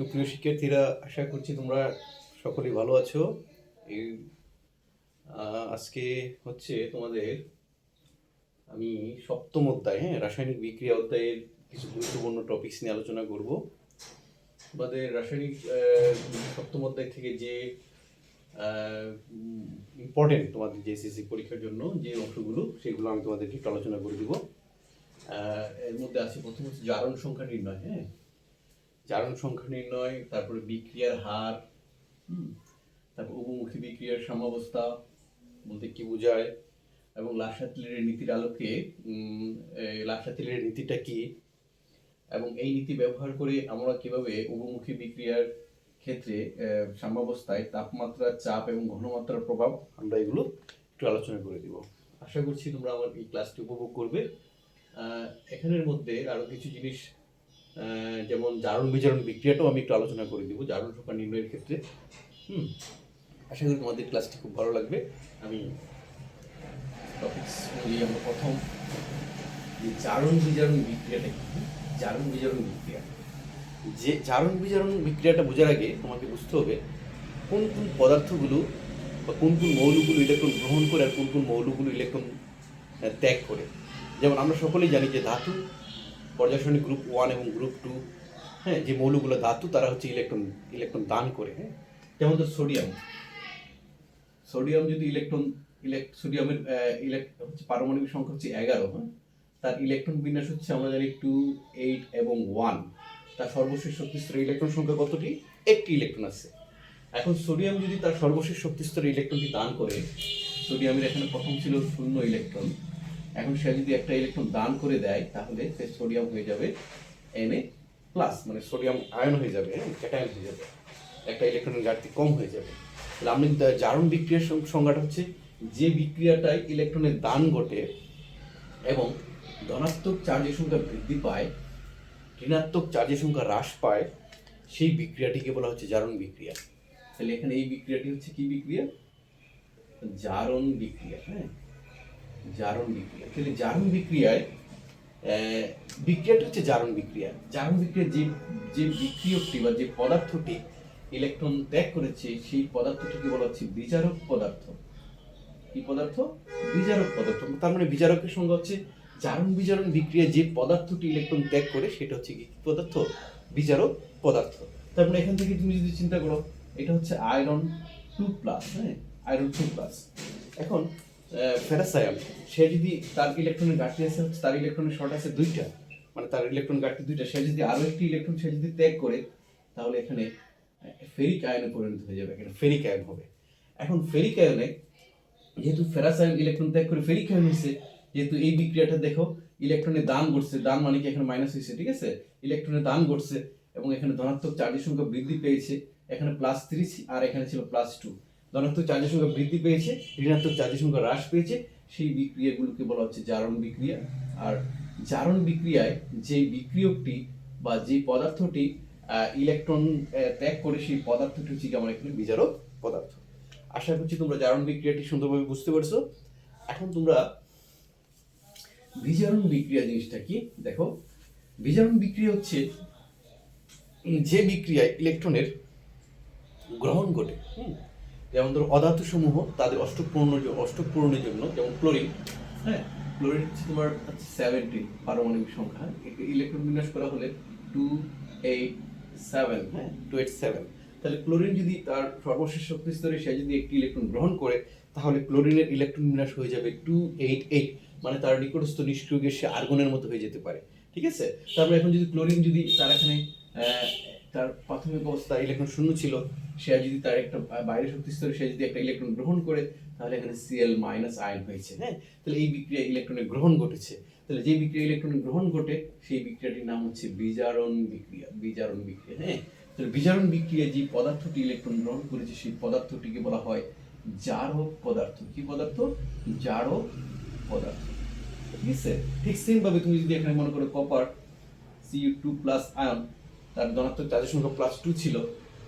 সুপ্রিয় শিক্ষার্থীরা, আশা করছি তোমরা সকলেই ভালো আছো। এই আজকে হচ্ছে তোমাদের আমি সপ্তম অধ্যায়, রাসায়নিক বিক্রিয়া অধ্যায়ের কিছু গুরুত্বপূর্ণ টপিকস নিয়ে আলোচনা করব। তোমাদের রাসায়নিক সপ্তম অধ্যায় থেকে যে ইম্পর্টেন্ট তোমাদের যে এসএসসি পরীক্ষার জন্য যে অংশগুলো, সেগুলো আমি তোমাদেরকে একটু আলোচনা করে দিব। এর মধ্যে আছে প্রথম হচ্ছে জারণ সংখ্যা নির্ণয়। জারণ সংখ্যা নির্ণয়, তারপরে বিক্রিয়ার হার, তারপর উভমুখী বিক্রিয়ার সাম্যাবস্থা বলতে কি বোঝায়, এবং লাসাতিলের নীতির আলোকে লাসাতিলের নীতিটা কি, এবং এই নীতি ব্যবহার করে আমরা কিভাবে উভমুখী বিক্রিয়ার ক্ষেত্রে সাম্যাবস্থায় তাপমাত্রা, চাপ এবং ঘনমাত্রার প্রভাব আমরা এগুলো একটু আলোচনা করে দিব। আশা করছি তোমরা আমার এই ক্লাসটি উপভোগ করবে। এখানের মধ্যে আরো কিছু জিনিস যেমন জারণ বিজারণ বিক্রিয়াটাও আমি একটু আলোচনা করে দিব জারণ সংখ্যা নির্ণয়ের ক্ষেত্রে। আশা করি তোমাদের ক্লাসটি খুব ভালো লাগবে। আমি টপিকস নিয়ে আমরা প্রথম জারণ বিজারণ বিক্রিয়াটা কি, জারণ বিজারণ বিক্রিয়া। যে জারণ বিজারণ বিক্রিয়াটা বোঝার আগে তোমাকে বুঝতে হবে কোন কোন পদার্থগুলো বা কোন কোন মৌলগুলো ইলেকট্রন গ্রহণ করে আর কোন কোন মৌলগুলো ইলেকট্রন ত্যাগ করে। যেমন আমরা সকলেই জানি যে ধাতু পর্যায়সারণী গ্রুপ 1 এবং গ্রুপ 2, যে মৌলগুলো ধাতু তারা হচ্ছে ইলেকট্রন দান করে। যেমন তো সোডিয়াম যদি সোডিয়ামের হচ্ছে পারমাণবিক সংখ্যা হচ্ছে 11, তার ইলেকট্রন বিন্যাস হচ্ছে আমরা জানি 2, 8 এবং 1। তার সর্বশেষ শক্তিস্তরে ইলেকট্রন সংখ্যা কতটি? একটি ইলেকট্রন আছে। এখন সোডিয়াম যদি তার সর্বশেষ শক্তিস্তরে ইলেকট্রনটি দান করে, সোডিয়ামের এখানে প্রথম ছিল 0 ইলেকট্রন, এখন সে যদি একটা ইলেকট্রন দান করে দেয় তাহলে সে সোডিয়াম হয়ে যাবে Na+, মানে সোডিয়াম আয়ন হয়ে যাবে, ক্যাটায়ন হয়ে যাবে, একটা ইলেকট্রনের ঘাটতি কম হয়ে যাবে। তাহলে আমি জারণ বিক্রিয়ার সংজ্ঞাটা হচ্ছে যে বিক্রিয়াটায় ইলেকট্রনের দান ঘটে এবং ধনাত্মক চার্জের সংখ্যা বৃদ্ধি পায়, ঋণাত্মক চার্জের সংখ্যা হ্রাস পায়, সেই বিক্রিয়াটিকে বলা হচ্ছে জারণ বিক্রিয়া। তাহলে এখানে এই বিক্রিয়াটি হচ্ছে কি বিক্রিয়া? জারণ বিক্রিয়া। জারণ বিক্রিয়া। তাহলে জারণ বিক্রিয়ায় বিক্রিয়াটা হচ্ছে জারণ বিক্রিয়া। জারণ বিক্রিয়া যে বিক্রিয়কটি বা যে পদার্থটি ইলেকট্রন ত্যাগ করেছে সেই পদার্থটিকে বলা হচ্ছে বিজারক পদার্থ। কি পদার্থ? বিজারক পদার্থ। তার মানে বিজারকের সংজ্ঞা হচ্ছে জারণ বিজারণ বিক্রিয়া যে পদার্থটি ইলেকট্রন ত্যাগ করে সেটা হচ্ছে কি পদার্থ? বিজারক পদার্থ। তার মানে এখান থেকে তুমি যদি চিন্তা করো এটা হচ্ছে আয়রন 2+, আয়রন 2+। এখন ফেরাস আয়ন, সে যদি তার ইলেকট্রনের ঘাটতি আছে হচ্ছে, তার ইলেকট্রনের শর্ট আছে 2টা, মানে তার ইলেকট্রন ঘাটতি 2টা, সে যদি আরো একটি ইলেকট্রন সে যদি ত্যাগ করে তাহলে এখানে ফেরিক আয়নে পরিণত হয়ে যাবে, এখানে ফেরিক আয়ন হবে। এখন ফেরিক আয়নে যেহেতু ফেরাস আয়ন ইলেকট্রন ত্যাগ করে ফেরিক আয়ন হয়েছে, যেহেতু এই বিক্রিয়াটা দেখো ইলেকট্রনের দান ঘটছে, দান মানে কি এখানে মাইনাস হয়েছে, ঠিক আছে, ইলেকট্রনের দান ঘটছে এবং এখানে ধনাত্মক চার্জের সংখ্যা বৃদ্ধি পেয়েছে, এখানে +3 আর এখানে ছিল +2, ধনাত্মক চার্জের সংখ্যা বৃদ্ধি পেয়েছে, ঋণাত্মক চার্জের সংখ্যা হ্রাস পেয়েছে, সেই বিক্রিয়াগুলোকে বলা হচ্ছে জারণ বিক্রিয়া। আর জারণ বিক্রিয়ায় যে বিক্রিয়কটি বা যে পদার্থটি ইলেকট্রন ত্যাগ করে সেই পদার্থটি হচ্ছে আমার এখানে বিজারক পদার্থ। আশা করছি তোমরা জারণ বিক্রিয়াটি সুন্দরভাবে বুঝতে পারছো। এখন তোমরা বিজারণ বিক্রিয়া জিনিসটা কি দেখো। বিজারণ বিক্রিয়া হচ্ছে যে বিক্রিয়ায় ইলেকট্রনের গ্রহণ ঘটে। যেমন ধরো অধাতু সমূহ তাদের অষ্টক পূরণের জন্য, যেমন ক্লোরিন, ক্লোরিন হচ্ছে তোমার 70 পারমাণবিক সংখ্যা, ইলেকট্রন বিন্যাস করা হলে 287, 287। তাহলে ক্লোরিন যদি তার সর্বশেষ শক্তিস্তরে সে যদি একটি ইলেকট্রন গ্রহণ করে তাহলে ক্লোরিনের ইলেকট্রন বিন্যাস হয়ে যাবে 288, মানে তার নিকটস্থ নিষ্ক্রিয় গ্যাস সে আর্গনের মতো হয়ে যেতে পারে, ঠিক আছে। তারপরে এখন যদি ক্লোরিন যদি তার এখানে তার প্রাথমিক অবস্থা ইলেকট্রন 0 ছিল, সে যদি তার একটা বাইরের শক্তিস্তরে সে যদি একটা ইলেকট্রন গ্রহণ করে তাহলে এখানে Cl- আয়ন হয়েছে। তাহলে এই বিক্রিয়া ইলেকট্রনের গ্রহণ ঘটেছে। তাহলে যে বিক্রিয়া ইলেকট্রনের গ্রহণ ঘটে সেই বিক্রিয়াটির নাম হচ্ছে বিজারণ বিক্রিয়া। বিজারণ বিক্রিয়া। তাহলে বিজারণ বিক্রিয়া যে পদার্থটি ইলেকট্রন গ্রহণ করেছে সেই পদার্থটিকে বলা হয় জারক পদার্থ। কি পদার্থ? জারক পদার্থ, ঠিক আছে। ঠিক সেম ভাবে তুমি যদি এখানে মনে করো কপার Cu2+ আয়ন, তার ধনাত্মক চার্জের সংখ্যা +2 ছিল,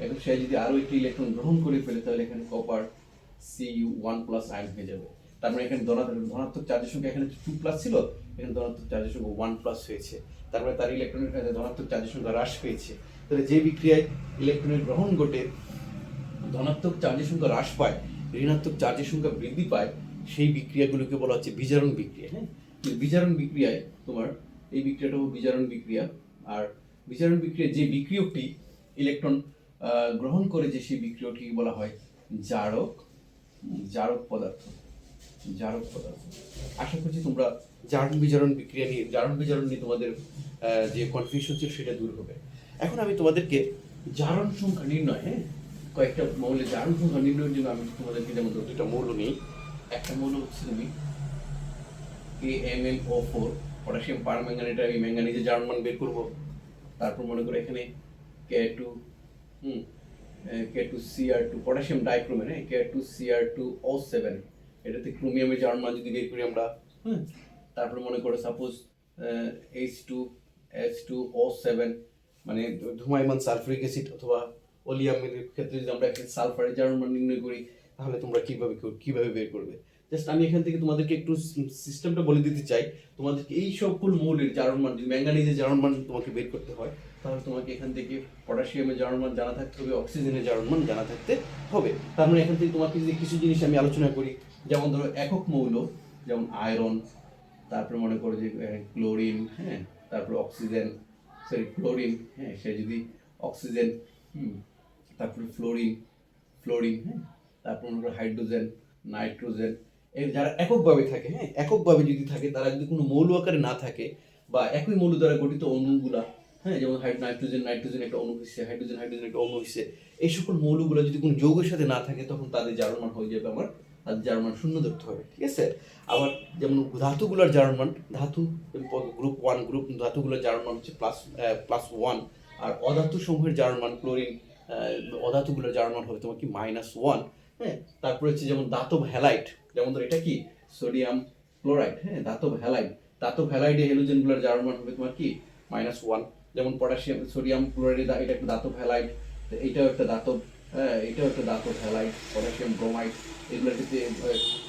এখন সে যদি আরো একটি ইলেকট্রন গ্রহণ করে ফেলে তাহলে এখানে কপার Cu1+ আয়ন হয়ে যাবে। তার মানে এখানে ধনাত্মক চার্জের সংখ্যা এখানে 2+ ছিল, এখানে ধনাত্মক চার্জের সংখ্যা 1+ হয়েছে, তারপরে তার ইলেকট্রনের ধনাত্মক চার্জের সংখ্যা হ্রাস পেয়েছে। তাহলে যে বিক্রিয়ায় ইলেকট্রনের গ্রহণ ঘটে ধনাত্মক চার্জের সংখ্যা হ্রাস পায়, ঋণাত্মক চার্জের সংখ্যা বৃদ্ধি পায়, সেই বিক্রিয়াগুলোকে বলা হচ্ছে বিজারণ বিক্রিয়া। হ্যাঁ, বিজারণ বিক্রিয়ায় তোমার এই বিক্রিয়াটা হলো বিজারণ বিক্রিয়া। আর বিজারণ বিক্রিয়ায় যে বিক্রিয়কটি ইলেকট্রন গ্রহণ করে, যে সেই বিক্রিয়কটিকে বলা হয় জারক জারক পদার্থ। জারক পদার্থ। আশা করছি তোমরা জারণ বিজারণ নিয়ে তোমাদের যে কনফিউশন ছিল সেটা দূর হবে। এখন আমি তোমাদেরকে জারণ সংখ্যা নির্ণয়, হ্যাঁ, কয়েকটা মৌলের জারণ সংখ্যা নির্ণয়ের জন্য আমি তোমাদেরকে যেমন দুটো মৌল নেই। একটা মৌল হচ্ছে তুমি KMnO4 পটাশিয়াম পারম্যাঙ্গানেট, আমি ম্যাঙ্গানিজের জারণ মান বের করব। তারপর মনে করো এখানে K2 K2Cr2 পটাশিয়াম ডাইক্রোমেট, হ্যাঁ, K2Cr2O7, এটাতে ক্রোমিয়ামের জারণ মান যদি বের করি আমরা, হ্যাঁ। তারপর মনে করো সাপোজ H2SO7, মানে ধূমায়মান সালফিউরিক অ্যাসিড অথবা ওলিয়ামের ক্ষেত্রে যদি আমরা এখানে সালফারের জারণ মান নির্ণয় করি, তাহলে তোমরা কিভাবে বের করবে। জাস্ট আমি এখান থেকে তোমাদেরকে একটু সিস্টেমটা বলে দিতে চাই। তোমাদেরকে এই সকল মৌলের জারণ মান, যদি ম্যাঙ্গানিজের জারণ মান তোমাকে বের করতে হয়, তাহলে তোমাকে এখান থেকে পটাশিয়ামের জারণ মান জানা থাকতে হবে, অক্সিজেনের জারণ মান জানা থাকতে হবে। তার মানে এখান থেকে তোমাকে যদি কিছু জিনিস আমি আলোচনা করি, যেমন ধরো একক মৌল, যেমন আয়রন, তারপরে মনে করো যে ক্লোরিন, হ্যাঁ, তারপরে অক্সিজেন, ক্লোরিন, হ্যাঁ, সে যদি অক্সিজেন, তারপরে ফ্লোরিন, হ্যাঁ, তারপর মনে করো হাইড্রোজেন, নাইট্রোজেন, এর যারা এককভাবে থাকে, হ্যাঁ, এককভাবে যদি থাকে, তারা যদি কোনো মৌল আকারে না থাকে, বা একই মৌল দ্বারা গঠিত অণুগুলা, হ্যাঁ, যেমন নাইট্রোজেন একটা অণু হিসেবে, হাইড্রোজেন একটা অণু হিসেবে, এই সকল মৌলগুলো যদি কোনো যৌগের সাথে না থাকে, তখন তাদের জারণ মান হয়ে যাবে তাদের জারণ মান 0 ধরতে হবে, ঠিক আছে। আবার যেমন ধাতুগুলোর জারণ মান, গ্রুপ 1 ধাতুগুলোর জারণ মান হচ্ছে +1, আর অধাতু সমূহের জারণ মান, ক্লোরিন অধাতুগুলোর জারণ মান হবে তোমার কি -1, হ্যাঁ। তারপরে হচ্ছে যেমন দাতব হ্যালাইড, যেমন ধর এটা কি সোডিয়াম ক্লোরাইড, হ্যাঁ, দাতব হ্যালাইডে হ্যালোজেনগুলোর জারণ মান হবে তোমার কি -1। যেমন পটাশিয়াম সোডিয়াম ক্লোরাইড, এটা একটা দাতব হ্যালাইড, এইটাও একটা দাতব, হ্যাঁ, এটাও একটা দাতব হ্যালাইড, পটাশিয়াম ব্রোমাইড, এগুলোর ক্ষেত্রে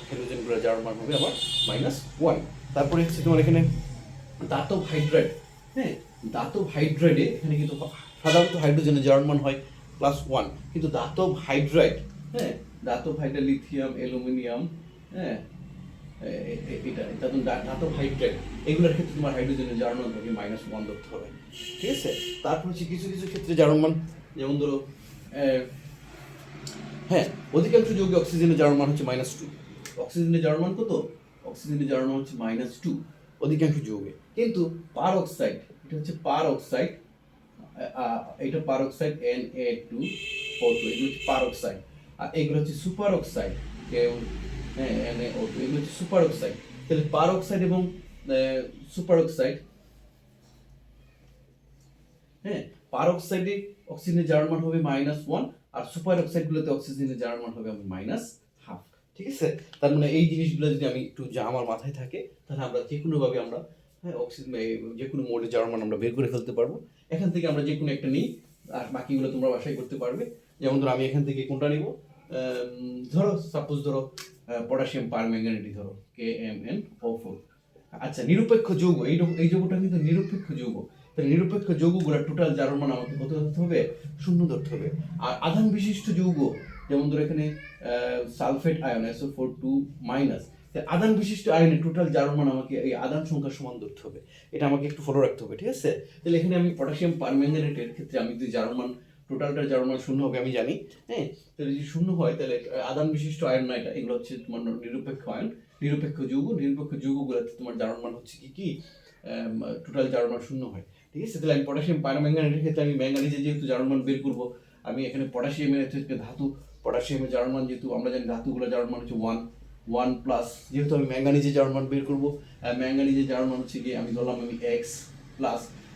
হ্যালোজেনগুলোর জারণ মান হবে আমার -1। তারপরে হচ্ছে তোমার এখানে দাতব হাইড্রাইড, হ্যাঁ, দাতব হাইড্রাইডে এখানে কিন্তু সাধারণত হাইড্রোজেনের জারণ মান হয় +1, কিন্তু দাতব হাইড্রাইড, হ্যাঁ, লিথিয়াম, অ্যালুমিনিয়াম, হ্যাঁ, এটা ধাতব হাইড্রাইড, এগুলোর ক্ষেত্রে তোমার হাইড্রোজেনের জারণ মান হবে -1 ধরতে হবে, ঠিক আছে। তারপর হচ্ছে কিছু ক্ষেত্রে জারণ মান, যেমন ধরো হ্যাঁ, অধিকাংশ যৌগে অক্সিজেনের জারণ মান হচ্ছে -2। অক্সিজেনের জারণ মান কত? অক্সিজেনের জারণ মান হচ্ছে -2 অধিকাংশ যৌগে। কিন্তু পারঅক্সাইড, এটা হচ্ছে পারঅক্সাইড, এটা পারঅক্সাইড Na2O2, এগুলো হচ্ছে পারঅক্সাইড। আর এগুলো হচ্ছে সুপার অক্সাইড, হ্যাঁ, Na2O2, এগুলো হচ্ছে সুপার অক্সাইড। তাহলে পারঅক্সাইড এবং সুপার অক্সাইড, হ্যাঁ, পারঅক্সাইডে অক্সিজেনের জারণ মান হবে -1, আর সুপার অক্সাইডগুলোতে অক্সিজেনের জারণ মান হবে -1/2, ঠিক আছে। তার মানে এই জিনিসগুলো যদি আমি একটু আমার মাথায় থাকে, তাহলে আমরা যে কোনো ভাবে আমরা, হ্যাঁ, অক্সিজেন যে কোনো মৌলের জারণ মান আমরা বের করে ফেলতে পারবো। এখান থেকে আমরা যে কোনো একটা নিই, আর বাকিগুলো তোমরা বাসায় করতে পারবে। যেমন ধরো আমি এখান থেকে কোনটা নিব, ধরো সাপোজ ধরো পটাশিয়াম পারম্যাঙ্গানেট, ধরো KMnO4। আচ্ছা, নিরপেক্ষ যৌগ, এই যৌগটা কিন্তু নিরপেক্ষ যৌগ। তাহলে নিরপেক্ষ যৌগগুলোর টোটাল জারণ মান আমাকে কত ধরতে হবে? 0 ধরতে হবে। আর আধান বিশিষ্ট যৌগ, যেমন ধরো এখানে সালফেট আয়ন SO4 2-, আধান বিশিষ্ট আয়নের টোটাল জারণ মান আমাকে এই আধান সংখ্যার সমান ধরতে হবে। এটা আমাকে একটু ফলো রাখতে হবে, ঠিক আছে। তাহলে এখানে আমি পটাশিয়াম পারম্যাঙ্গানেটের ক্ষেত্রে আমি যদি জারণ মান, টোটালটার জারণ মান 0 হবে আমি জানি, হ্যাঁ। তাহলে যদি 0 হয়, তাহলে আধান বিশিষ্ট আয়ন না, এগুলো হচ্ছে তোমার নিরপেক্ষ আয়ন, নিরপেক্ষ যৌগগুলোতে তোমার জারণ মান হচ্ছে কি টোটাল জারণ মান 0 হয়, ঠিক আছে। তাহলে আমি পটাশিয়াম পারম্যাঙ্গানেটের ক্ষেত্রে আমি ম্যাঙ্গানিজের যেহেতু জারণ মান বের করবো, আমি এখানে পটাশিয়ামের থেকে পটাশিয়ামের জারণ মান, যেহেতু আমরা জানি ধাতুগুলোর জারণ মান হচ্ছে 1+, যেহেতু আমি ম্যাঙ্গানিজের জারণ মান বের করবো, ম্যাঙ্গানিজের জারণ মান হচ্ছে গিয়ে আমি ধরলাম আমি X+,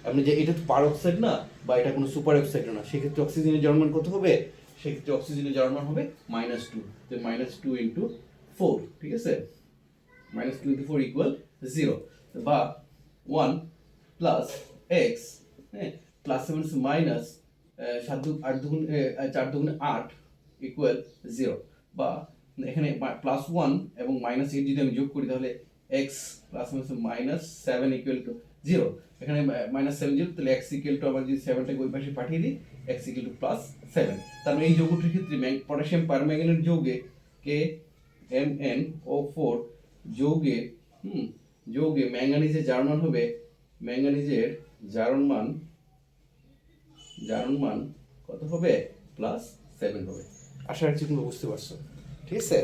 আপনি যে এটা তো পারঅক্সাইড না, বা এটা কোনো সুপার অক্সাইড না, সেক্ষেত্রে অক্সিজেনের জারণ মান কত হবে? সেক্ষেত্রে অক্সিজেনের জারণ মান হবে -2, তো -2 × 4, ঠিক আছে, -2 × 4 = 0, বা 1 + X, হ্যাঁ, প্লাস মাইনাস 7 8 4 × 8 = 0, বা এখানে +1 এবং -8 যদি আমি যোগ করি তাহলে x প্লাস -7 ইকুয়াল টু 0। এখানে -7 0, তাহলে x ইকুয়াল টু আমরা যদি 7টাকে ওই পাশে পাঠিয়ে দিই x ইকুয়াল টু +7। তার মানে এই যৌগটির ক্ষেত্রে পটাশিয়াম পারম্যাঙ্গানেট যৌগে KMnO4 যৌগে যৌগে ম্যাঙ্গানিজের জারণ মান হবে, ম্যাঙ্গানিজের জারণ মান কত হবে? +7 হবে। আশা রাখছি তোমরা বুঝতে পারছো, ঠিক আছে?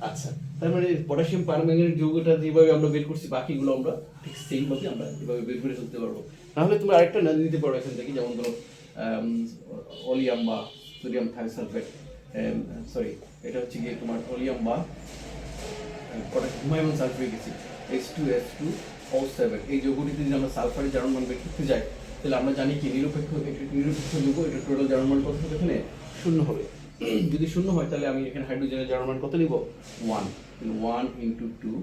আচ্ছা, তার মানে পটাশিয়াম পারম্যাঙ্গানেট যৌগটা যেভাবে আমরা বের করছি বাকিগুলো আমরা ঠিক সেইভাবে আমরা এভাবে বের করে ফেলতে পারবো। তাহলে তুমি আরেকটা না নিতে পারো এখান থেকে, যেমন ধরো ওলিয়াম বা সোডিয়াম থাইসালফেট, সরি এটা হচ্ছে গিয়ে তোমার ওলিয়াম বা হুমায়ুন সালফারিক অ্যাসিড H2SO7। এই যৌগটিতে যদি আমরা সালফারের জারণ মান বের করতে যাই তাহলে আমরা জানি কি নিরপেক্ষ যৌগ, এটা টোটাল জারণ মান কত হবে? এখানে 0 হবে। যদি 0 হয় তাহলে আমি এখানে হাইড্রোজেনের জারণ মান কত নিব? 1। 1 × 2,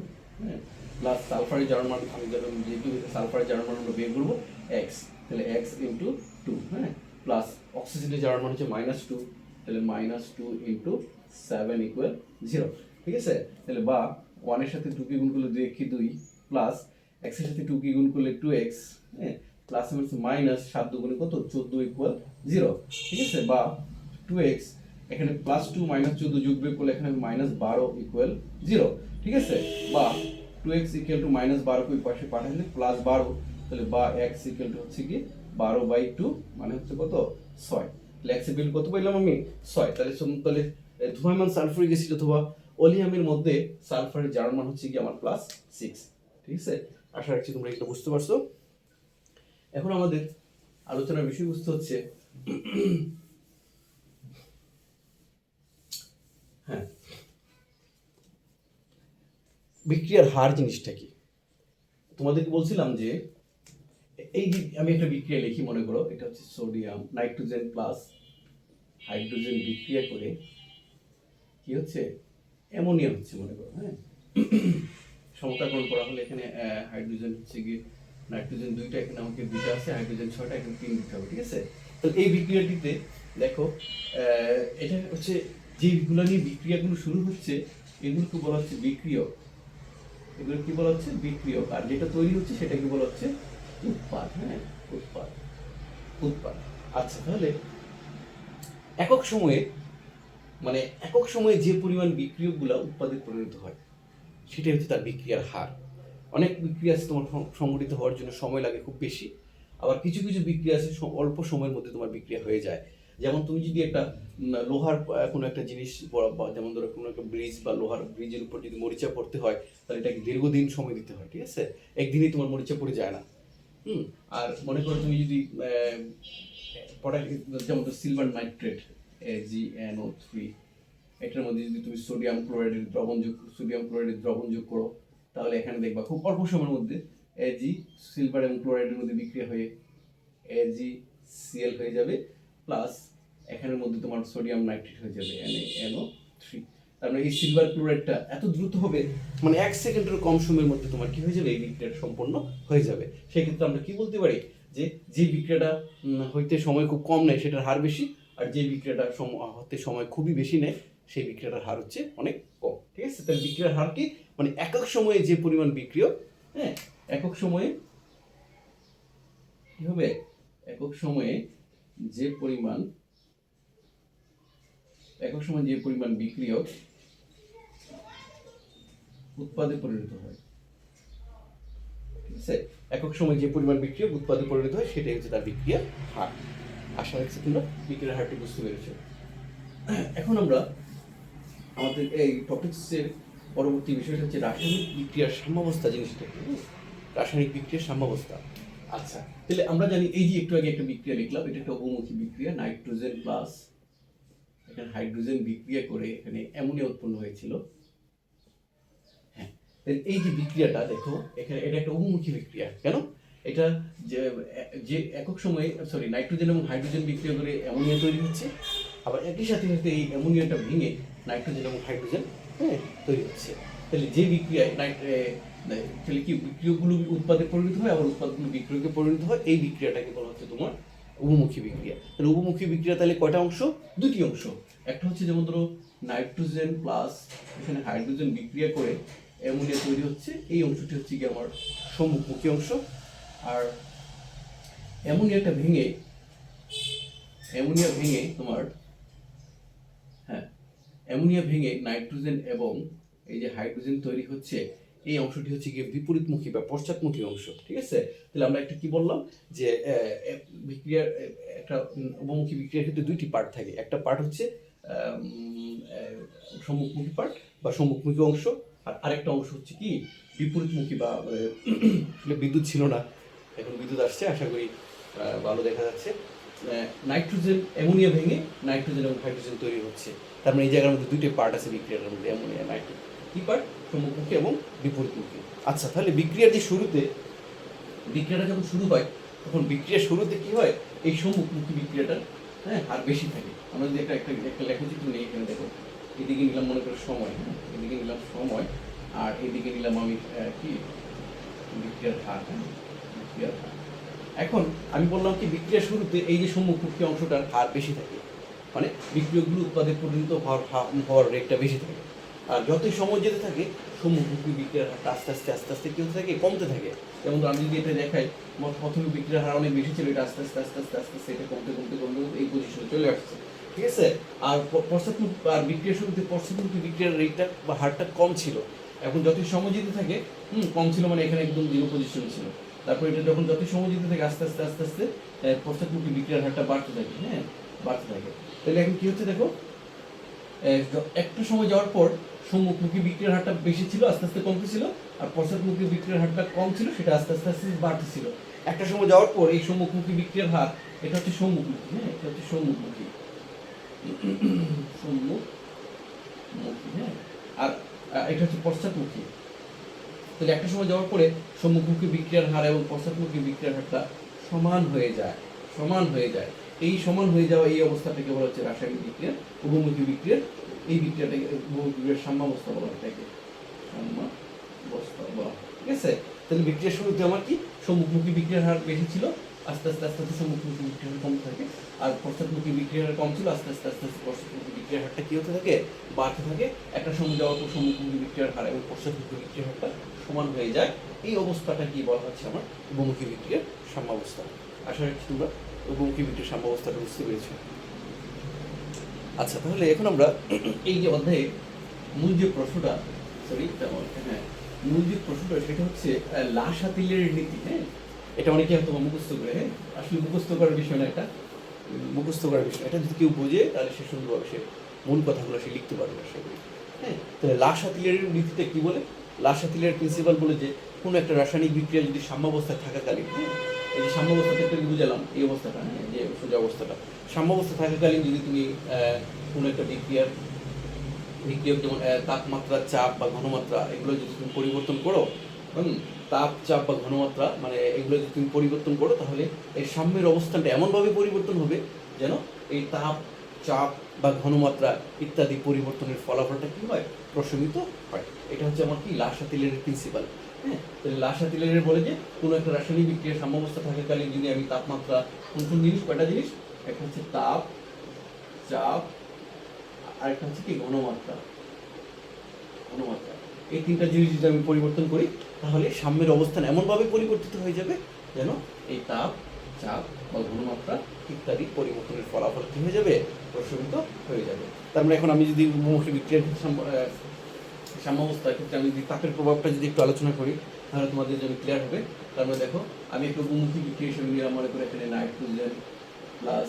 হ্যাঁ, প্লাস সালফারের জারণ মান, আমি যেহেতু সালফারের জারণ মান আমরা বের করবো x, তাহলে x × 2, হ্যাঁ, প্লাস অক্সিজেনের জারণ মান হচ্ছে -2, তাহলে -2 × 7 = 0, ঠিক আছে? তাহলে বা 1 এর সাথে 2 কে গুণ করলে 2 × 2, প্লাস x এর সাথে 2 কে গুণ করলে 2x, হ্যাঁ, প্লাস মাইনাস 7 × 2 কত? 14 = 0, ঠিক আছে? বা 2x এখানে +2 -14 যোগ বিয়োগ করলে এখানে -12 = 0, ঠিক আছে? বা 2x = -12 কে পাশে পাঠালে +12, তাহলে বা x = হচ্ছে কি 12/2, মানে হচ্ছে কত? 6। তাহলে x এর ভ্যালু কত পাইলাম আমি? 6। তাহলে ধূময়মান সালফারিক অ্যাসিড অথবা ওলিয়ামের মধ্যে সালফারের জারণ মান হচ্ছে কি আমার +6, ঠিক আছে? আশা রাখছি তোমরা এটা বুঝতে পারছো। এখন আমাদের আলোচনার বিষয়বস্তু হচ্ছে হ্যাঁ, বিক্রিয়ার হার জিনিসটা কি? তোমাদেরকে বলছিলাম যে এই যে আমি একটা বিক্রিয়া লিখি, মনে করো এটা হচ্ছে সোডিয়াম নাইট্রোজেন প্লাস হাইড্রোজেন বিক্রিয়া করে কি হচ্ছে? অ্যামোনিয়া হচ্ছে, মনে করো, হ্যাঁ। সমতাকরণ করা হলে এখানে হাইড্রোজেন হচ্ছে কি নাইট্রোজেন 2টা, এখানে আমাকে 2টা আছে, হাইড্রোজেন 6টা, এখানে 3 দিতে হবে, ঠিক আছে? তো এই বিক্রিয়াটিতে দেখো এটা হচ্ছে যেগুলো নিয়ে বিক্রিয়াগুলো শুরু হচ্ছে এগুলোকে বলা হচ্ছে বিক্রিয়ক। এগুলো কি বলা হচ্ছে? বিক্রিয়ক। আর যেটা তৈরি হচ্ছে সেটাকে বলা হচ্ছে উৎপাদ, হ্যাঁ, উৎপাদ। আচ্ছা, তাহলে একক সময়ে যে পরিমাণ বিক্রিয়কগুলো উৎপাদে পরিণত হয় সেটাই হচ্ছে তার বিক্রিয়ার হার। অনেক বিক্রিয়া আছে তোমার সংঘটিত হওয়ার জন্য সময় লাগে খুব বেশি, আবার কিছু কিছু বিক্রিয়া আছে অল্প সময়ের মধ্যে তোমার বিক্রিয়া হয়ে যায়। যেমন তুমি যদি একটা লোহার কোনো একটা জিনিস, যেমন ধরো কোনো একটা ব্রিজ বা লোহার ব্রিজের উপর যদি মরিচা পড়তে হয় তাহলে এটাকে দীর্ঘদিন সময় দিতে হয়, ঠিক আছে? একদিনই তোমার মরিচা পড়ে যায় না। আর মনে করো তুমি যদি যেমন সিলভার নাইট্রেট AgNO3, এটার মধ্যে যদি তুমি সোডিয়াম ক্লোরাইডের দ্রবণ যোগ করো তাহলে এখানে দেখবা খুব অল্প সময়ের মধ্যে Ag সিলভার এবং ক্লোরাইডের মধ্যে বিক্রিয়া হয়ে AgCl হয়ে যাবে, প্লাস এখানের মধ্যে তোমার সোডিয়াম নাইট্রেট হয়ে যাবে NaNO3। তার মানে এই সিলভার ক্লোরাইডটা এত দ্রুত হবে, মানে 1 সেকেন্ডের কম সময়ের মধ্যে তোমার কি হয়ে যাবে? এই বিক্রিয়াটা সম্পন্ন হয়ে যাবে। সেক্ষেত্রে আমরা কি বলতে পারি? যে বিক্রিয়াটা হইতে সময় খুব কম নেয় সেটার হার বেশি, আর যে বিক্রিয়াটা হতে সময় খুবই বেশি নেয় সেই বিক্রিয়াটার হার হচ্ছে অনেক কম, ঠিক আছে? তাহলে বিক্রিয়ার হার কি? মানে একক সময়ে যে পরিমাণ বিক্রিয়ক, হ্যাঁ, একক সময়ে কি হবে? একক সময়ে যে পরিমাণ বিক্রিয়ক উৎপাদে পরিণত হয়, ঠিক আছে? একক সময়ে যে পরিমাণ বিক্রিয়ক উৎপাদে পরিণত হয় সেটাই হচ্ছে তার বিক্রিয়ার হার। আশা রাখছি তোমরা বিক্রিয়ার হারটি বুঝতে পেরেছো। এখন আমরা আমাদের এই টপিকসের পরবর্তী বিষয়টা হচ্ছে রাসায়নিক বিক্রিয়ার সাম্যাবস্থা জিনিসটা। রাসায়নিক বিক্রিয়ার সাম্যাবস্থা। আচ্ছা, তাহলে আমরা জানি এই যে একটু আগে একটা বিক্রিয়া লিখলাম, এটা একটা বহুমুখী বিক্রিয়া, নাইট্রোজেন প্লাস এখানে হাইড্রোজেন বিক্রিয়া করে এখানে অ্যামোনিয়া উৎপন্ন হয়েছিল। হ্যাঁ, এই যে বিক্রিয়াটা দেখো এখানে এটা একটা বহুমুখী বিক্রিয়া। কেন? এটা যে একক সময়ে নাইট্রোজেন এবং হাইড্রোজেন বিক্রিয়া করে অ্যামোনিয়া তৈরি হচ্ছে, আবার একই সাথে এই অ্যামোনিয়াটা ভেঙে নাইট্রোজেন এবং হাইড্রোজেন, হ্যাঁ, তৈরি হচ্ছে। তাহলে যে বিক্রিয়ায় তাহলে কি বিক্রিয়কগুলো উৎপাদে পরিণত হয়, আবার উৎপাদগুলো বিক্রিয়কে পরিণত হয়, এই বিক্রিয়াটাকে বলা হচ্ছে তোমার উভমুখী বিক্রিয়া। তাহলে উভমুখী বিক্রিয়া তাহলে কয়টা অংশ? দুটি অংশ। একটা হচ্ছে যেমন ধরো নাইট্রোজেন প্লাস এখানে হাইড্রোজেন বিক্রিয়া করে অ্যামোনিয়া তৈরি হচ্ছে। এই অংশটি হচ্ছে কি আমার সম্মুখমুখী অংশ। আর অ্যামোনিয়া ভেঙে তোমার, হ্যাঁ, অ্যামোনিয়া ভেঙে নাইট্রোজেন এবং এই যে হাইড্রোজেন তৈরি হচ্ছে, এই অংশটি হচ্ছে গিয়ে বিপরীতমুখী বা পশ্চাৎমুখী অংশ। ঠিক আছে, তাহলে আমরা একটা কি বললাম যে বিক্রিয়ার একটা উভমুখী বিক্রিয়ার ক্ষেত্রে দুইটি পার্ট থাকে। একটা পার্ট হচ্ছে সম্মুখমুখী পার্ট বা সম্মুখমুখী অংশ, আর আরেকটা অংশ হচ্ছে কি বিপরীতমুখী বা আসলে বিদ্যুৎ ছিল না, এখন বিদ্যুৎ আসছে, আশা করি ভালো দেখা যাচ্ছে। নাইট্রোজেন অ্যামোনিয়া ভেঙে নাইট্রোজেন এবং হাইড্রোজেন তৈরি হচ্ছে। তার মানে এই জায়গার মধ্যে দুইটা পার্ট আছে বিক্রিয়ার মধ্যে, অ্যামোনিয়া নাইট্রোজেন। কি পার্ট? সম্মুখমুখী এবং বিপরীতমুখী। আচ্ছা, তাহলে বিক্রিয়ার যে শুরুতে, বিক্রিয়াটা যখন শুরু হয় তখন বিক্রিয়ার শুরুতে কি হয়, এই সম্মুখমুখী বিক্রিয়াটা হার বেশি থাকে। আমরা যদি একটা একটা একটা লেখচিত্র নিই, এখানে দেখো, এদিকে নিলাম মনে করো সময়, এদিকে নিলাম সময়, আর এদিকে নিলাম আমি কি বিক্রিয়ার হার, বিক্রিয়ার হার। এখন আমি বললাম কি বিক্রিয়ার শুরুতে এই যে সম্মুখমুখী অংশটার হার বেশি থাকে, মানে বিক্রিয়কগুলো উৎপাদে পরিণত হওয়ার রেটটা বেশি থাকে। আর যতই সময় যেতে থাকে সম্মুখমুখী বিক্রিয়ার হারটা আস্তে আস্তে আস্তে আস্তে কি হতে থাকে, কমতে থাকে। যেমন আমি যদি এটা দেখাই, প্রথমে বিক্রিয়ার হার অনেক বেশি ছিল, এটা আস্তে আস্তে আস্তে আস্তে আস্তে আস্তে এটা কমতে কমতে কমতে এই পজিশনে চলে আসছে। ঠিক আছে, আর আর বিক্রিয়ার শুরুতে পশ্চাৎমুখী বিক্রিয়ার রেটটা বা হারটা কম ছিল। এখন যতই সময় যেতে থাকে কম ছিল, মানে এখানে একদম জিরো পজিশন ছিল। তারপর এটা যখন যত সময় যেতে থাকে আস্তে আস্তে আস্তে আস্তে পশ্চাৎমুখী বিক্রিয়ার হারটা বাড়তে থাকে, বাড়তে থাকে। তাহলে এখন কি হচ্ছে দেখো, একটা সময় যাওয়ার পর সম্মুখমুখী বিক্রিয়ার হারটা বেশি ছিল, আস্তে আস্তে কমতেছিল, আর পশ্চাৎমুখী বিক্রিয়ার হারটা কম ছিল, সেটা আস্তে আস্তে আস্তে বাড়তেছিল। একটা সময় যাওয়ার পর এই সম্মুখমুখী বিক্রিয়ার হার, এটা হচ্ছে সম্মুখমুখী, এটা হচ্ছে সম্মুখমুখী, আর এটা হচ্ছে পশ্চাৎমুখী। তাহলে একটা সময় যাওয়ার পরে সম্মুখমুখী বিক্রিয়ার হার এবং পশ্চাৎমুখী বিক্রিয়ার হারটা সমান হয়ে যায়। এই সমান হয়ে যাওয়া এই অবস্থাটাকে বলা হচ্ছে রাসায়নিক বিক্রিয়া। উভমুখী বিক্রিয়ার এই বিক্রিয়াটাকে উভমুখী বিক্রিয়ার সাম্যাবস্থা বলা হয়, এটাকে সাম্যাবস্থা বলা হয়। ঠিক আছে, তাহলে বিক্রিয়ার শুরুতে আমার কি সম্মুখমুখী বিক্রিয়ার হার বেশি ছিল, আস্তে আস্তে আস্তে আস্তে সম্মুখমুখী বিক্রিয়ার হার কমতে থাকে, আর পশ্চাৎমুখী বিক্রিয়ার হার কম ছিল, আস্তে আস্তে আস্তে আস্তে পশ্চাৎমুখী বিক্রিয়ার হারটা কি হতে থাকে, বাড়তে থাকে। একটা সময় যাওয়ার পর সম্মুখমুখী বিক্রিয়ার হার এবং পশ্চাৎমুখী বিক্রিয়ার হারটা সমান হয়ে যায়। এই অবস্থাটা কি বলা হচ্ছে আমার উভমুখী বিক্রিয়ার সাম্যাবস্থা। আশা রাখছি তোমরা উভমুখী বিক্রিয়ার সাম্যাবস্থাটা বুঝতে পেরেছো। আচ্ছা, তাহলে এখন আমরা এই যে অধ্যায়ে মূল যে প্রশ্নটা, মূল যে প্রশ্নটা সেটা হচ্ছে লাসাতিলের নীতি। এটা অনেকে হয়তো মুখস্থ করে, আসলে মুখস্থ করার বিষয় না, এটা মুখস্থ করার বিষয়। এটা যদি কেউ বোঝে তাহলে সে সুন্দরভাবে সে মূল কথাগুলো সে লিখতে পারবে আশা করি। তাহলে লাসাতিলের নীতিটা কি বলে? লাসাতিলের প্রিন্সিপাল বলে যে কোনো একটা রাসায়নিক বিক্রিয়া যদি সাম্যাবস্থায় থাকাকালীন, এই যে সাম্যাবস্থাতে একটু বুঝালাম এই অবস্থাটা, যে সোজা অবস্থাটা, সাম্যাবস্থা থাকাকালীন যদি তুমি কোনো একটা বিক্রিয়ার যেমন তাপমাত্রা, চাপ বা ঘনমাত্রা, এগুলো যদি তুমি পরিবর্তন করো, তাপ, চাপ বা ঘনমাত্রা, মানে এগুলো যদি তুমি পরিবর্তন করো, তাহলে এই সাম্যের অবস্থানটা এমনভাবে পরিবর্তন হবে যেন এই তাপ, চাপ বা ঘনমাত্রা ইত্যাদি পরিবর্তনের ফলাফলটা কি হয়, প্রশমিত হয়। এটা হচ্ছে আমার কি লাসাতিলের প্রিন্সিপাল। তাহলে লাসাতিলের বলে যে কোনো একটা রাসায়নিক বিক্রিয়ার সাম্যাবস্থা থাকাকালীন যদি আমি তাপমাত্রা, কোন জিনিস, কয়টা জিনিস, একটা হচ্ছে তাপ, চাপ, আরেকটা হচ্ছে কি ঘনমাত্রা। এই তিনটা জিনিস যদি আমি পরিবর্তন করি, তাহলে সাম্যের অবস্থান এমনভাবে পরিবর্তিত হয়ে যাবে যেন এই তাপ, চাপ বা ঘনমাত্রা ইত্যাদি পরিবর্তনের ফলাফল কি হয়ে যাবে, প্রশমিত হয়ে যাবে। তার মানে এখন আমি যদি উভমুখী বিক্রিয়ার সাম্যাবস্থার ক্ষেত্রে আমি যদি তাপের প্রভাবটা যদি একটু আলোচনা করি, তাহলে তোমাদের জন্য ক্লিয়ার হবে। তার মানে দেখো, আমি একটু উভমুখী বিক্রিয়া হিসেবে নিলাম, মনে করে এখানে নাইট্রোজেন প্লাস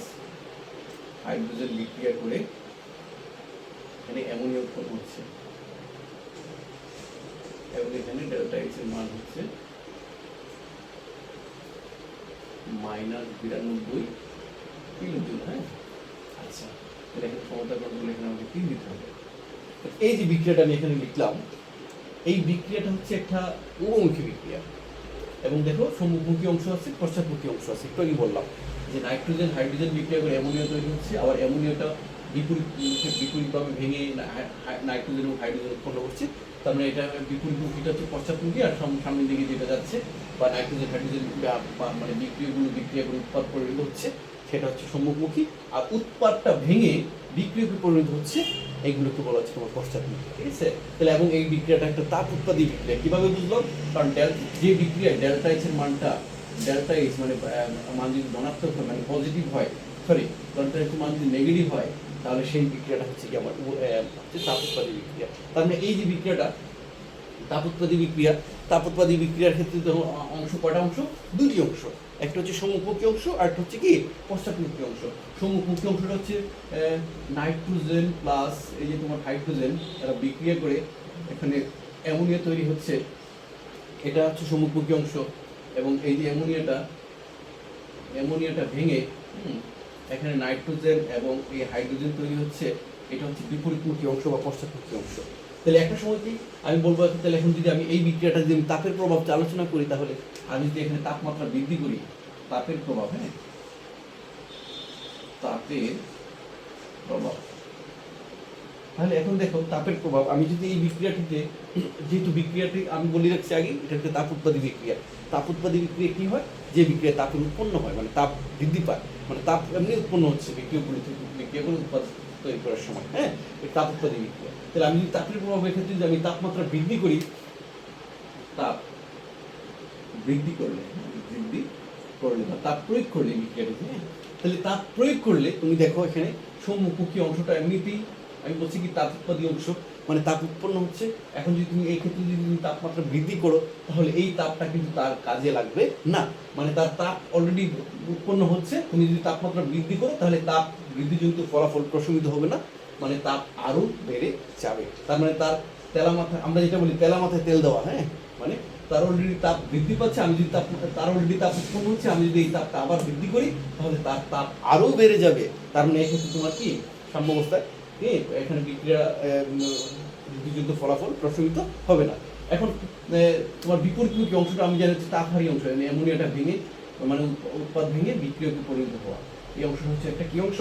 হাইড্রোজেন বিক্রিয়া করে এখানে অ্যামোনিয়া উৎপন্ন হচ্ছে, এবং এখানে ডেল্টা এক্স এর মান হচ্ছে -92 কিলোজুল। আচ্ছা, তাহলে এখানে সমতা কন্ট্রোল এখানে আমাকে কি দিতে হবে? এই যে বিক্রিয়াটা আমি এখানে লিখলাম, এই বিক্রিয়াটা হচ্ছে একটা উভমুখী বিক্রিয়া, এবং দেখো সম্মুখমুখী অংশ আছে, পশ্চাৎমুখী অংশ আছে। একটু আগে বললাম যে নাইট্রোজেন হাইড্রোজেন বিক্রিয়া করে অ্যামোনিয়া তৈরি হচ্ছে, আবার অ্যামোনিয়াটা বিপরীতভাবে ভেঙে নাইট্রোজেন এবং হাইড্রোজেন উৎপন্ন করছে। তার মানে এটা বিপরীতমুখীটা হচ্ছে পশ্চাৎমুখী, আর সামনের দিকে যেটা যাচ্ছে বা নাইট্রোজেন হাইড্রোজেন মানে বিক্রিয়াগুলো উৎপাদ পরিণত হচ্ছে, সেটা হচ্ছে সম্মুখমুখী। আর উৎপাদটা ভেঙে বিক্রিয়াকে পরিণত হচ্ছে এইগুলোকে বলা হচ্ছে তোমার পশ্চাৎ বিক্রিয়া, ঠিক আছে? তাহলে এবং এই বিক্রিয়াটা একটা তাপ উৎপাদী বিক্রিয়া। কিভাবে বুঝলাম? কারণ যে বিক্রিয়া ডেল্টা এইচ এর মানটা ডেল্টা এইচ মানে মান যদি ধনাত্মক হয় মানে পজিটিভ হয়, সরি ডেল্টা এইচ মান যদি নেগেটিভ হয়, তাহলে সেই বিক্রিয়াটা হচ্ছে কি আমার হচ্ছে তাপ উৎপাদী বিক্রিয়া। তার মানে এই যে বিক্রিয়াটা তাপ উৎপাদী বিক্রিয়া, তাপ উৎপাদী বিক্রিয়ার ক্ষেত্রে তো অংশ কয়টা অংশ? দুটি অংশ, একটা হচ্ছে সম্মুখমুখী অংশ আর একটা হচ্ছে কি পশ্চাৎমুখী অংশ। সম্মুখমুখী অংশটা হচ্ছে নাইট্রোজেন প্লাস এই যে তোমার হাইড্রোজেন, এরা বিক্রিয়া করে এখানে অ্যামোনিয়া তৈরি হচ্ছে, এটা হচ্ছে সম্মুখমুখী অংশ। এবং এই যে অ্যামোনিয়াটা ভেঙে এখানে নাইট্রোজেন এবং এই হাইড্রোজেন তৈরি হচ্ছে, এটা হচ্ছে বিপরীতমুখী অংশ বা পশ্চাৎমুখী অংশ। তাহলে একটা সময় কি আমি বলবো, তাহলে এখন যদি আমি এই বিক্রিয়াটা যদি আমি তাপের প্রভাব আলোচনা করি, তাহলে আমি যদি এখানে তাপমাত্রা বৃদ্ধি করি, তাপের প্রভাব, হ্যাঁ তাপের প্রভাব, তাহলে এখন দেখো তাপের প্রভাব আমি যদি এই বিক্রিয়াটিতে, যেহেতু বিক্রিয়াটি আমি বলে রাখছি আগে, এটা একটা তাপ উৎপাদী বিক্রিয়া। তাপ উৎপাদী বিক্রিয়া কি হয়? যে বিক্রিয়া তাপের উৎপন্ন হয়, মানে তাপ বৃদ্ধি পায়, মানে তাপ এমনি উৎপন্ন হচ্ছে বিক্রিয়াগুলো উৎপাদ তৈরি করার সময়, হ্যাঁ এই তাপ উৎপাদী বিক্রিয়া। তাহলে আমি যদি তাপের প্রভাবের ক্ষেত্রে যদি আমি তাপমাত্রা বৃদ্ধি করি, তাপ বৃদ্ধি করলে বা তাপ প্রয়োগ করলে বিক্রিয়াটিতে, হ্যাঁ তাহলে তাপ প্রয়োগ করলে তুমি দেখো এখানে সম্মুখমুখী অংশটা এমনিতেই আমি বলছি কি তাপ উৎপাদী অংশ, মানে তাপ উৎপন্ন হচ্ছে। এখন যদি তুমি এই ক্ষেত্রে যদি তুমি তাপমাত্রা বৃদ্ধি করো, তাহলে এই তাপটা কিন্তু তার কাজে লাগবে না, মানে তার তাপ অলরেডি উৎপন্ন হচ্ছে। তুমি যদি তাপমাত্রা বৃদ্ধি করো, তাহলে তাপ বৃদ্ধিজনিত ফলাফল প্রশমিত হবে না, মানে তাপ আরো বেড়ে যাবে। তার মানে তার তেলা মাথায়, আমরা যেটা বলি তেলা মাথায় তেল দেওয়া, হ্যাঁ মানে তার অলরেডি তাপ বৃদ্ধি পাচ্ছে, আমি যদি তার অলরেডি তাপ উৎপন্ন হচ্ছে, আমি যদি এই তাপটা আবার বৃদ্ধি করি, তাহলে তার তাপ আরো বেড়ে যাবে। তার মানে এক্ষেত্রে তোমার কি সাম্যাবস্থায় এখানে বিক্রিয়া বৃদ্ধিজনিত ফলাফল প্রশমিত হবে না। এখন তোমার বিপরীতমুখী অংশটা আমি জানি হচ্ছে তাপহারী অংশ, অ্যামোনিয়াটা ভেঙে মানে উৎপাদ ভেঙে বিক্রিয়াকে পরিণত হওয়া, এই অংশটা হচ্ছে একটা কি অংশ?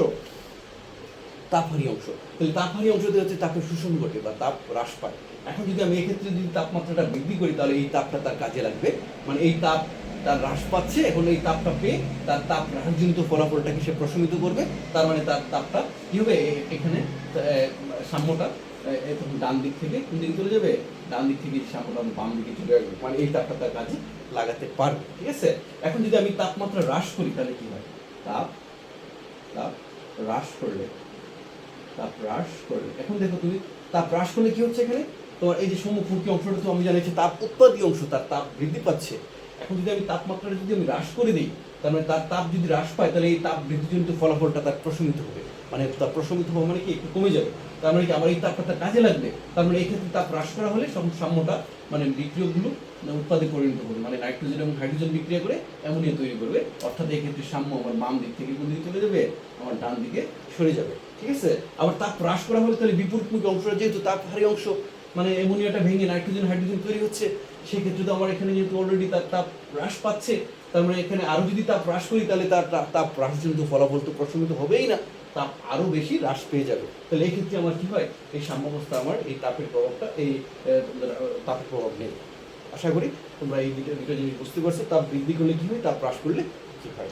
তাপহারী অংশ। তাহলে তাপহারী অংশতে হচ্ছে তাপের শোষণ ঘটে বা তাপ হ্রাস পায়। এখন যদি আমি এক্ষেত্রে যদি তাপমাত্রাটা বৃদ্ধি করি, তাহলে এই তাপটা তার কাজে লাগবে, মানে এই তাপ তার হ্রাস পাচ্ছে, এখন এই তাপটা পেয়ে তার তাপ হ্রাসজনিত ফলাফলটাকে সে প্রশমিত করবে। তার মানে তার তাপটা কি হবে? এখানে সাম্যটা তখন ডান দিক থেকে কোন দিকে চলে যাবে? ডান দিক থেকে সাম্যটা বাম দিকে চলে আসবে, মানে এই তাপটা তার কাজে লাগাতে পারবে, ঠিক আছে? এখন যদি আমি তাপমাত্রা হ্রাস করি, তাহলে কি হয়? তাপ হ্রাস করলে এখন দেখো তুমি তাপ হ্রাস করলে কি হচ্ছে এখানে? তোমার এই যে সম্মুখমুখী অংশটা তো আমি জানি যে তাপ উৎপাদী অংশ, তার তাপ বৃদ্ধি পাচ্ছে। এখন যদি আমি তাপমাত্রাটা যদি আমি হ্রাস করে দিই, তার মানে তার তাপ যদি হ্রাস পায়, তাহলে এই তাপ বৃদ্ধিজনিত ফলাফলটা তার প্রশমিত হবে, মানে তার প্রশমিত হওয়া মানে কি একটু কমে যাবে। তার মানে কি আমার এই তাপটা তার কাজে লাগবে। তার মানে এই ক্ষেত্রে তাপ হ্রাস করা হলে সাম্যটা মানে বিক্রিয়কগুলো উৎপাদে পরিণত হবে, মানে নাইট্রোজেন এবং হাইড্রোজেন বিক্রিয়া করে অ্যামোনিয়া তৈরি করবে। অর্থাৎ এই ক্ষেত্রে সাম্য আমার বাম দিক থেকে কোন দিকে চলে যাবে? আমার ডান দিকে সরে যাবে, ঠিক আছে? আবার তাপ হ্রাস করা হলে তাহলে বিপরীতমুখী অংশটা যেহেতু তাপহারী অংশ, মানে অ্যামোনিয়াটা ভেঙে নাইট্রোজেন হাইড্রোজেন তৈরি হচ্ছে, সেক্ষেত্রে তো আমার এখানে যেহেতু অলরেডি তার তাপ হ্রাস পাচ্ছে, তার মানে এখানে আরো যদি তাপ হ্রাস করি, তাহলে তার তাপ হ্রাসজনিত ফলাফল তো প্রশমিত হবেই না, তাপ আরো বেশি হ্রাস পেয়ে যাবে। তাহলে এই ক্ষেত্রে আমার কি হয়? এই সাম্যাবস্থা আমার এই তাপের প্রভাবটা এই তাপের প্রভাব নেই। আশা করি তোমরা এই দুটো জিনিস বুঝতে পারছো। তাপ বৃদ্ধি করলে কি হয়, তাপ হ্রাস করলে কি হয়।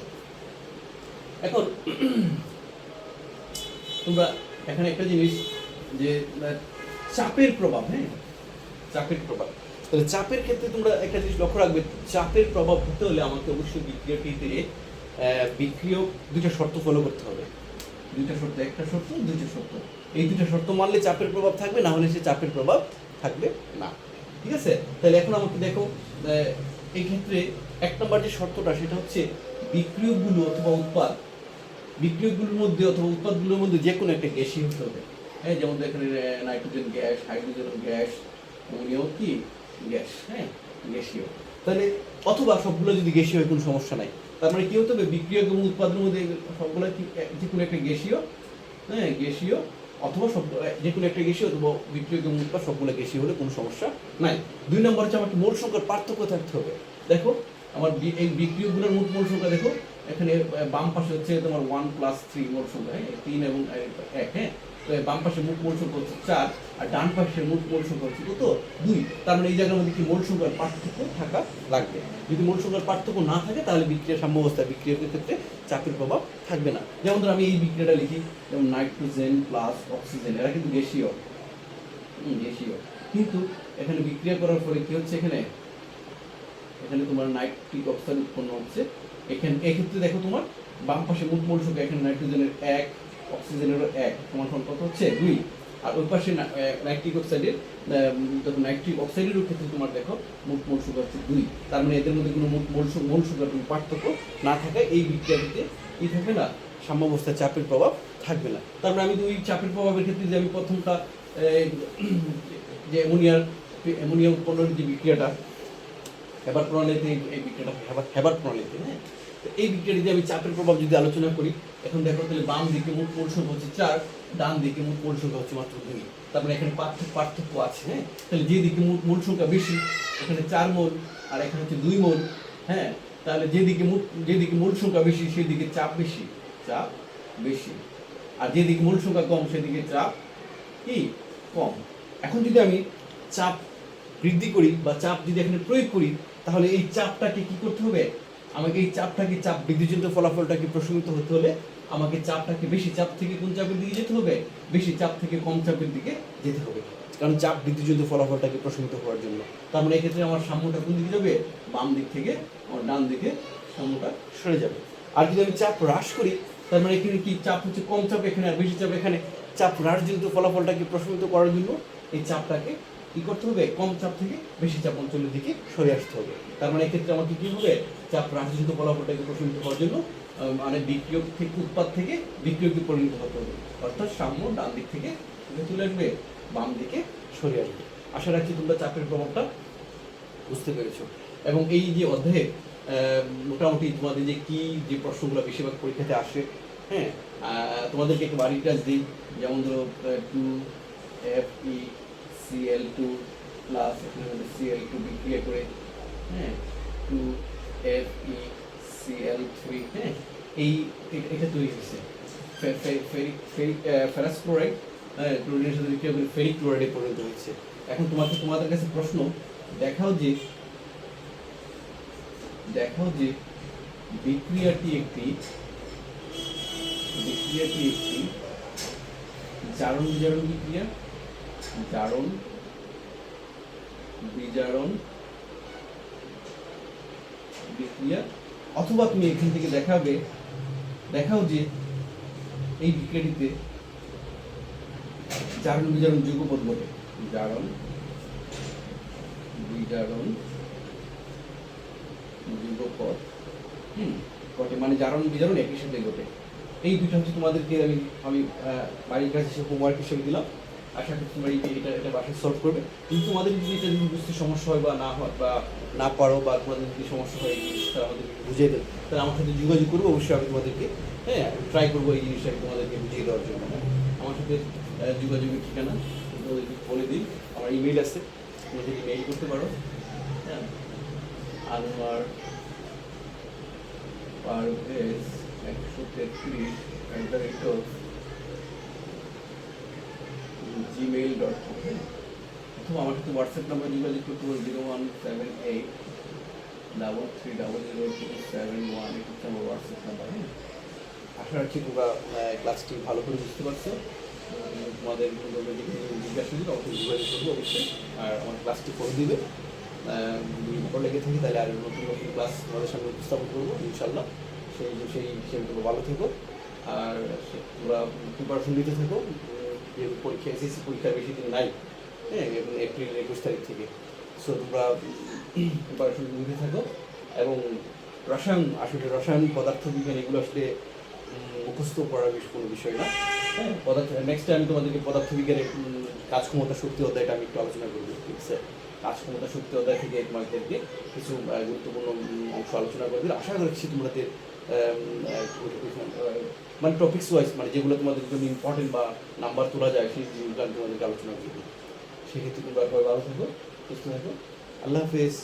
এখন তোমরা এখানে একটা জিনিস যে চাপের প্রভাব, হ্যাঁ চাপের প্রভাব, তাহলে চাপের ক্ষেত্রে তোমরা একটা জিনিস লক্ষ্য রাখবে, চাপের প্রভাব হতে হলে আমাকে অবশ্যই বিক্রিয়াটিতে বিক্রিয়ক দুইটা শর্ত ফলো করতে হবে। দুইটা শর্ত, একটা শর্ত দুইটা শর্ত, এই দুইটা শর্ত মানলে চাপের প্রভাব থাকবে, না হলে সে চাপের প্রভাব থাকবে না, ঠিক আছে? তাহলে এখন আমাকে দেখো এই ক্ষেত্রে এক নম্বর যে শর্তটা, সেটা হচ্ছে বিক্রিয়কগুলো অথবা বিক্রিয়কগুলোর মধ্যে অথবা উৎপাদগুলোর মধ্যে যে কোনো একটা গ্যাসই হতে হবে। হ্যাঁ যেমন এখানে নাইট্রোজেন গ্যাস, হাইড্রোজেন গ্যাস, অ্যামোনিয়াও কি গ্যাস, হ্যাঁ গ্যাসীয়। তাহলে অথবা সবগুলো যদি গ্যাসীয় হয় কোনো সমস্যা নাই। তার মানে কি হতে হবে? বিক্রিয়ক এবং উৎপাদনের মধ্যে সবগুলো কি যে কোনো একটা গ্যাসীয়, হ্যাঁ গ্যাসীয়, অথবা সব যে কোনো একটা গ্যাসীয় অথবা বিক্রিয়ক এবং উৎপাদ সবগুলো গ্যাসীয় হলে কোনো সমস্যা নাই। দুই নম্বর হচ্ছে আমাকে মোল সংখ্যার পার্থক্য থাকতে হবে। দেখো আমার এই বিক্রিয়কগুলোর মোল সংখ্যা দেখো, এখানে বাম পাশে হচ্ছে তোমার 1+3 মোল সংখ্যা, হ্যাঁ 3 এবং 1, হ্যাঁ বাম পাশে মোল সংখ্যা হচ্ছে 4 আর ডান পাশে মোল সংখ্যা হচ্ছে কত 2। তার মানে এই জায়গার মধ্যে কি মোল সংখ্যার পার্থক্য থাকা লাগবে। যদি মোল সংখ্যার পার্থক্য না থাকে তাহলে বিক্রিয়া সাম্যাবস্থায় বিক্রিয়ার ক্ষেত্রে চাপের প্রভাব থাকবে না। যেমন ধর আমি এই বিক্রিয়াটা লিখি, যেমন নাইট্রোজেন প্লাস অক্সিজেন, এরা কিন্তু গ্যাসীয়, কিন্তু এখানে বিক্রিয়া করার পরে কি হচ্ছে, এখানে তোমার নাইট্রিক অক্সাইড উৎপন্ন হচ্ছে। এক্ষেত্রে দেখো তোমার বাম পাশে মোল সংখ্যা, এখানে নাইট্রোজেনের 1, অক্সিজেনেরও 1, তোমার কত হচ্ছে 2। আর ওই পাশে নাইট্রিক অক্সাইডের ক্ষেত্রে তোমার দেখো মোল সংখ্যা হচ্ছে 2। তার মানে এদের মধ্যে কোনো মোল সংখ্যার কোনো পার্থক্য না থাকায় এই বিক্রিয়াটিতে কি থাকবে না, সাম্যাবস্থায় চাপের প্রভাব থাকবে না। তার মানে আমি দুই চাপের প্রভাবের ক্ষেত্রে যে আমি প্রথমটা যে অ্যামোনিয়া উৎপন্নের যে বিক্রিয়াটা হেবার প্রণালীতে, এই বিক্রিয়াটা হেবার প্রণালীতে, হ্যাঁ, তো এই বিক্রিয়াটিতে আমি চাপের প্রভাব যদি আলোচনা করি, এখন দেখো তাহলে বাম দিকে মোল সংখ্যা হচ্ছে 4, ডান দিকে মোল সংখ্যা হচ্ছে মাত্র 2। তার মানে এখানে পার্থক্য আছে, হ্যাঁ। তাহলে যে দিকে মোল সংখ্যা বেশি, এখানে 4 মোল আর এখানে হচ্ছে 2 মোল, হ্যাঁ। তাহলে যেদিকে মোল সংখ্যা বেশি সেই দিকে চাপ বেশি, আর যেদিকে মোল সংখ্যা কম সেদিকে চাপ কি কম। এখন যদি আমি চাপ বৃদ্ধি করি বা চাপ যদি এখানে প্রয়োগ করি, তাহলে এই চাপটাকে কি করতে হবে, আমাকে এই চাপ বৃদ্ধিজনিত ফলাফলটাকে প্রশমিত হতে হলে আমাকে চাপটাকে বেশি চাপ থেকে কোন চাপের দিকে যেতে হবে, বেশি চাপ থেকে কম চাপের দিকে যেতে হবে, কারণ চাপ বৃদ্ধিজনিত ফলাফলটাকে প্রশমিত হওয়ার জন্য। তার মানে এক্ষেত্রে আমার সাম্যটা কোন দিকে যাবে, বাম দিক থেকে আমার ডান দিকে সাম্যটা সরে যাবে। আর যদি আমি চাপ হ্রাস করি, তার মানে এখানে কি চাপ হচ্ছে কম চাপ এখানে আর বেশি চাপ এখানে, চাপ হ্রাসজনিত ফলাফলটাকে প্রশমিত করার জন্য এই চাপটাকে কি করতে হবে, কম চাপ থেকে বেশি চাপ অঞ্চলের দিকে সরে আসতে হবে। তার মানে এক্ষেত্রে আমাকে কি হবে, চাপ হ্রাসজনিত ফলাফলটাকে প্রশমিত হওয়ার জন্য মানে বিক্রিয়ক থেকে উৎপাদ থেকে বিক্রিয়কে পরিণত হতে হবে, অর্থাৎ সাম্য ডান দিক থেকে চলে আসবে, বাম দিকে সরে আসবে। আশা রাখছি তোমরা চাপের প্রভাবটা বুঝতে পেরেছো। এবং এই যে অধ্যায়ে মোটামুটি তোমাদের যে প্রশ্নগুলো বেশিরভাগ পরীক্ষাতে আসে, হ্যাঁ, তোমাদেরকে একটু বাড়ির কাজ দিই। যেমন ধরো 2FeCl2 প্লাস Cl2 বিক্রিয়া করে, হ্যাঁ, 2FeCl3, হ্যাঁ, এটা তৈরি হয়েছে ফেরাস ক্লোরাইড, ক্লোরিনের সাথে বিক্রিয়া করে ফেরিক ক্লোরাইডে পরিণত হয়েছে। এখন তোমাদের কাছে প্রশ্ন, দেখাও যে বিক্রিয়াটি একটি জারণ বিজারণ বিক্রিয়া, অথবা তুমি এখান থেকে দেখাও যে এই বিক্রিয়াটিতে জারণ বিজারণ যুগপৎ ঘটে, ঘটে, মানে জারণ বিজারণ একই সাথে ঘটে। এই দুইটা হচ্ছে তোমাদেরকে আমি বাড়ির কাছে হোমওয়ার্ক হিসেবে দিলাম। আশা করি তোমরা এটা বাসায় সলভ করবে। কিন্তু তোমাদের যদি এটা যদি বুঝতে সমস্যা হয় বা না পারো, বা তোমাদের যদি সমস্যা হয় এই জিনিসটা আমাদেরকে বুঝিয়ে দেবে, তাহলে আমার সাথে যোগাযোগ করবো। অবশ্যই আমি তোমাদেরকে, হ্যাঁ, ট্রাই করবো এই জিনিসটা তোমাদেরকে বুঝিয়ে দেওয়ার জন্য। আমার সাথে যোগাযোগের ঠিকানা তোমাদেরকে বলে দিই, আমার ইমেল আছে, তোমাদেরকে মেইল করতে পারো, হ্যাঁ, anwar133@gmail.com, অথবা আমার সাথে হোয়াটসঅ্যাপ নাম্বার যোগাযোগ করতে পারো 017833002711, এটা হচ্ছে আমার হোয়াটসঅ্যাপ নাম্বার। হ্যাঁ, আশা রাখছি তোমরা ক্লাসটি ভালো করে বুঝতে পারছো। তোমাদের জিজ্ঞাসা দিলে অবশ্যই যোগাযোগ করবো অবশ্যই, আর আমার ক্লাসটি করে দিবে। যদি ভালো লেগে থাকে তাহলে আর নতুন ক্লাস তোমাদের সামনে উপস্থাপন করবো ইনশাল্লাহ। সেই হিসেবে তোমরা ভালো থেকো, আর তোমরা প্রিপারেশন দিতে থাকো। যে পরীক্ষা এসএসসি পরীক্ষার বেশি দিন নাই, হ্যাঁ, এপ্রিল 21 তারিখ থেকে। সো তোমরা প্রিপারেশন দিতে থাকো। এবং রসায়ন পদার্থবিজ্ঞান এগুলো আসলে মুখস্থ করার কোনো বিষয় না, হ্যাঁ। নেক্সট টাইম তোমাদেরকে পদার্থবিজ্ঞানের কাজ ক্ষমতা শক্তি অধ্যায়টা আমি একটু আলোচনা করবো, ঠিক আছে। কাজ ক্ষমতা শক্তি অধ্যায় থেকে তোমাদেরকে কিছু গুরুত্বপূর্ণ অংশ আলোচনা করবে। আশা করছি তোমাদের মানে টপিক্স ওয়াইজ, মানে যেগুলো তোমাদের জন্য ইম্পর্টেন্ট বা নাম্বার তোলা যায় সেই জিনিসগুলো আমি তোমাদেরকে আলোচনা করবো। সেক্ষেত্রে তোমরা ভালো থাকো, সুস্থ থাকো। আল্লাহ হাফেজ।